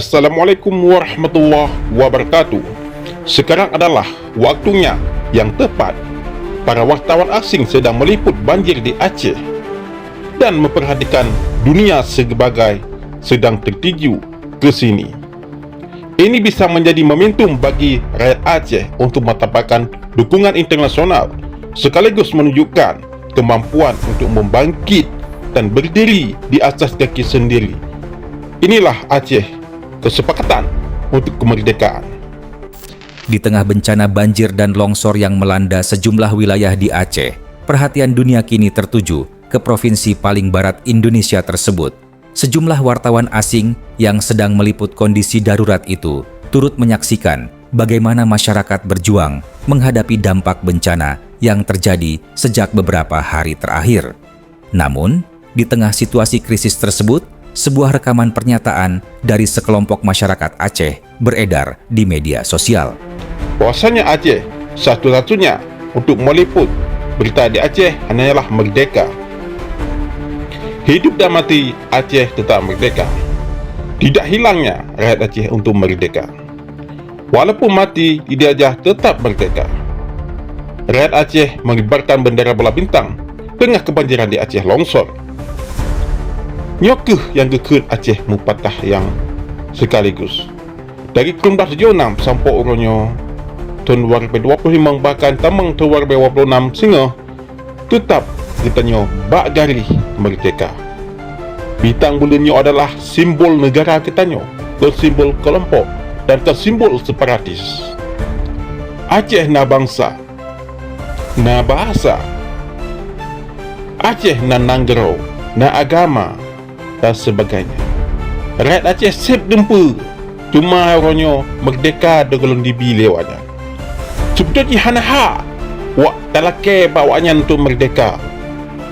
Assalamualaikum warahmatullahi wabarakatuh. Sekarang adalah waktunya yang tepat. Para wartawan asing sedang meliput banjir di Aceh dan memperhatikan dunia sebagai sedang tertuju ke sini. Ini bisa menjadi momentum bagi rakyat Aceh untuk mendapatkan dukungan internasional sekaligus menunjukkan kemampuan untuk membangkit dan berdiri di atas kaki sendiri. Inilah Aceh, kesepakatan untuk kemerdekaan. Di tengah bencana banjir dan longsor yang melanda sejumlah wilayah di Aceh, perhatian dunia kini tertuju ke provinsi paling barat Indonesia tersebut. Sejumlah wartawan asing yang sedang meliput kondisi darurat itu turut menyaksikan bagaimana masyarakat berjuang menghadapi dampak bencana yang terjadi sejak beberapa hari terakhir. Namun, di tengah situasi krisis tersebut, sebuah rekaman pernyataan dari sekelompok masyarakat Aceh beredar di media sosial. Bahwasanya Aceh satu-satunya untuk meliput berita di Aceh hanyalah merdeka. Hidup dan mati Aceh tetap merdeka. Tidak hilangnya rakyat Aceh untuk merdeka. Walaupun mati, Ijazah tetap merdeka. Rakyat Aceh mengibarkan bendera bola bintang tengah kebanjiran di Aceh longsor. Nyokeh yang kekut Aceh mupatah yang sekaligus. Dari 1976 sampai uronyo tahun 2025 bahkan tamang tahun 2026 singa tetap kitanya bak gari merdeka. Bintang bulannya adalah simbol negara kitanya, ke simbol kelompok dan ke simbol separatis. Aceh na bangsa, na bahasa. Aceh na nanggero, na agama dan sebagainya. Rakyat Aceh sip dempu, cuma orangnya merdeka dengan dibi lewatnya. Sebetulnya hanaha wak talake bawanya untuk merdeka.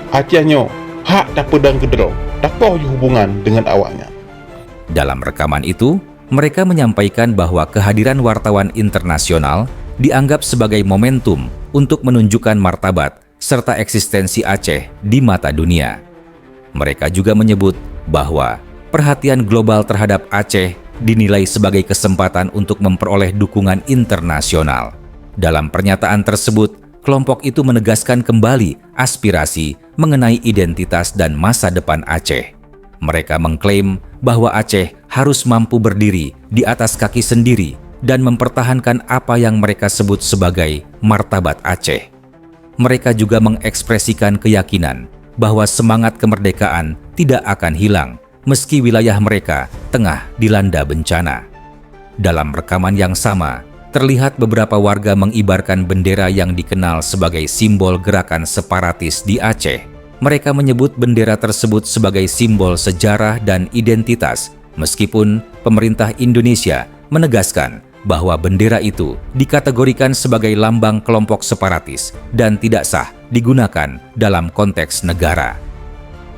Acehnya hak tak pedang kedero, tak kau hubungan dengan awaknya. Dalam rekaman itu, mereka menyampaikan bahwa kehadiran wartawan internasional dianggap sebagai momentum untuk menunjukkan martabat serta eksistensi Aceh di mata dunia. Mereka juga menyebut bahwa perhatian global terhadap Aceh dinilai sebagai kesempatan untuk memperoleh dukungan internasional. Dalam pernyataan tersebut, kelompok itu menegaskan kembali aspirasi mengenai identitas dan masa depan Aceh. Mereka mengklaim bahwa Aceh harus mampu berdiri di atas kaki sendiri dan mempertahankan apa yang mereka sebut sebagai martabat Aceh. Mereka juga mengekspresikan keyakinan bahwa semangat kemerdekaan tidak akan hilang meski wilayah mereka tengah dilanda bencana. Dalam rekaman yang sama, terlihat beberapa warga mengibarkan bendera yang dikenal sebagai simbol gerakan separatis di Aceh. Mereka menyebut bendera tersebut sebagai simbol sejarah dan identitas, meskipun pemerintah Indonesia menegaskan bahwa bendera itu dikategorikan sebagai lambang kelompok separatis dan tidak sah digunakan dalam konteks negara.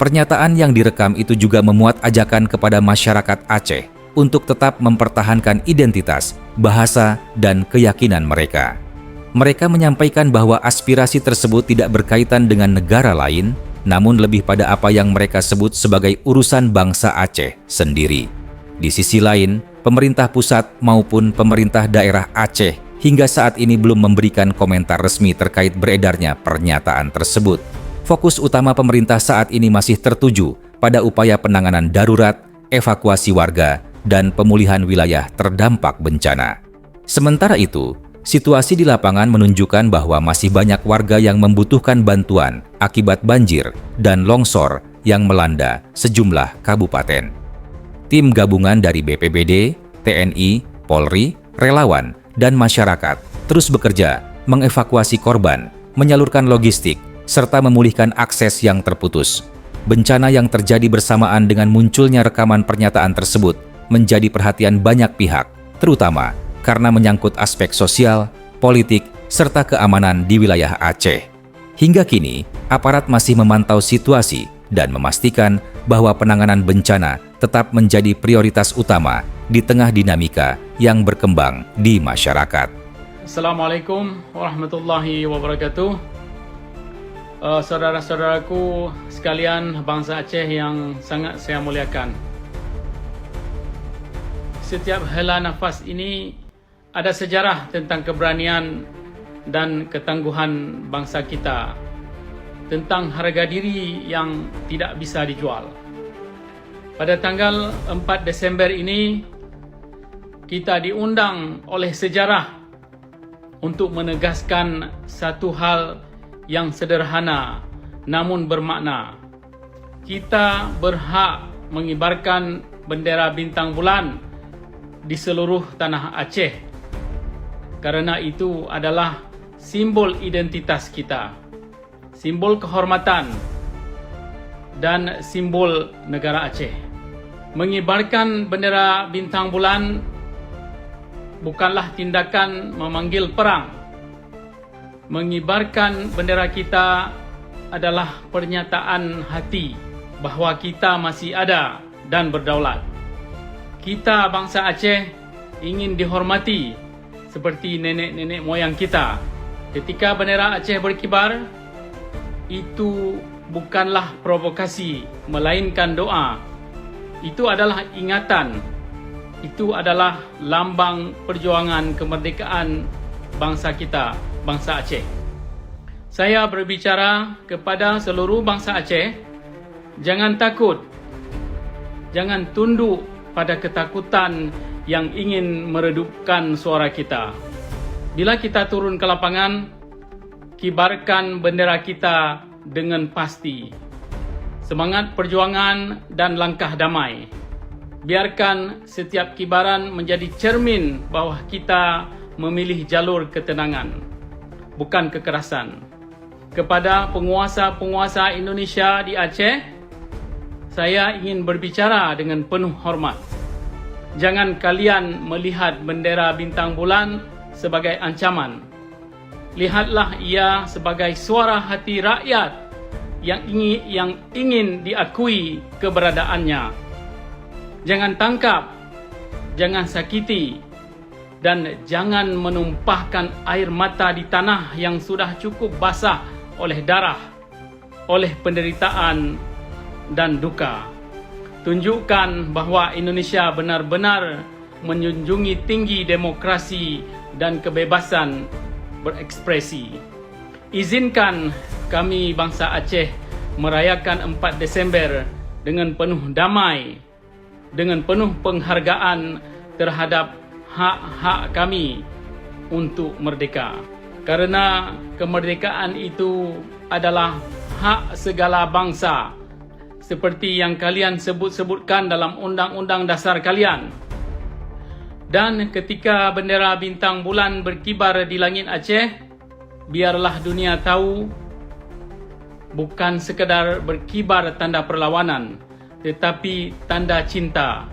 Pernyataan yang direkam itu juga memuat ajakan kepada masyarakat Aceh untuk tetap mempertahankan identitas, bahasa, dan keyakinan mereka. Mereka menyampaikan bahwa aspirasi tersebut tidak berkaitan dengan negara lain, namun lebih pada apa yang mereka sebut sebagai urusan bangsa Aceh sendiri. Di sisi lain, pemerintah pusat maupun pemerintah daerah Aceh hingga saat ini belum memberikan komentar resmi terkait beredarnya pernyataan tersebut. Fokus utama pemerintah saat ini masih tertuju pada upaya penanganan darurat, evakuasi warga, dan pemulihan wilayah terdampak bencana. Sementara itu, situasi di lapangan menunjukkan bahwa masih banyak warga yang membutuhkan bantuan akibat banjir dan longsor yang melanda sejumlah kabupaten. Tim gabungan dari BPBD, TNI, Polri, relawan, dan masyarakat terus bekerja mengevakuasi korban, menyalurkan logistik, serta memulihkan akses yang terputus. Bencana yang terjadi bersamaan dengan munculnya rekaman pernyataan tersebut menjadi perhatian banyak pihak, terutama karena menyangkut aspek sosial, politik, serta keamanan di wilayah Aceh. Hingga kini, aparat masih memantau situasi dan memastikan bahwa penanganan bencana tetap menjadi prioritas utama di tengah dinamika yang berkembang di masyarakat. Assalamualaikum warahmatullahi wabarakatuh. Saudara-saudaraku sekalian bangsa Aceh yang sangat saya muliakan. setiap hela nafas ini ada sejarah tentang keberanian dan ketangguhan bangsa kita, tentang harga diri yang tidak bisa dijual. Pada tanggal 4 Desember ini, kita diundang oleh sejarah untuk menegaskan satu hal yang sederhana namun bermakna. Kita berhak mengibarkan bendera bintang bulan di seluruh tanah Aceh, karena itu adalah simbol identitas kita, simbol kehormatan dan simbol negara Aceh. Mengibarkan bendera bintang bulan bukanlah tindakan memanggil perang. Mengibarkan bendera kita adalah pernyataan hati bahawa kita masih ada dan berdaulat. Kita bangsa Aceh ingin dihormati seperti nenek-nenek moyang kita. Ketika bendera Aceh berkibar, itu bukanlah provokasi, melainkan doa. Itu adalah ingatan. Itu adalah lambang perjuangan kemerdekaan bangsa kita, bangsa Aceh. Saya berbicara kepada seluruh bangsa Aceh, jangan takut, jangan tunduk pada ketakutan yang ingin meredupkan suara kita. Bila kita turun ke lapangan, kibarkan bendera kita dengan pasti. Semangat perjuangan dan langkah damai. Biarkan setiap kibaran menjadi cermin bahawa kita memilih jalur ketenangan, bukan kekerasan. Kepada penguasa-penguasa Indonesia di Aceh, saya ingin berbicara dengan penuh hormat. Jangan kalian melihat bendera bintang bulan sebagai ancaman. Lihatlah ia sebagai suara hati rakyat yang ingin diakui keberadaannya. Jangan tangkap, jangan sakiti, dan jangan menumpahkan air mata di tanah yang sudah cukup basah oleh darah, oleh penderitaan dan duka. Tunjukkan bahawa Indonesia benar-benar menjunjungi tinggi demokrasi dan kebebasan berekspresi. Izinkan kami bangsa Aceh merayakan 4 Desember dengan penuh damai, dengan penuh penghargaan terhadap hak-hak kami untuk merdeka. Karena kemerdekaan itu adalah hak segala bangsa, seperti yang kalian sebut-sebutkan dalam undang-undang dasar kalian. Dan ketika bendera bintang bulan berkibar di langit Aceh, biarlah dunia tahu bukan sekadar berkibar tanda perlawanan, tetapi tanda cinta,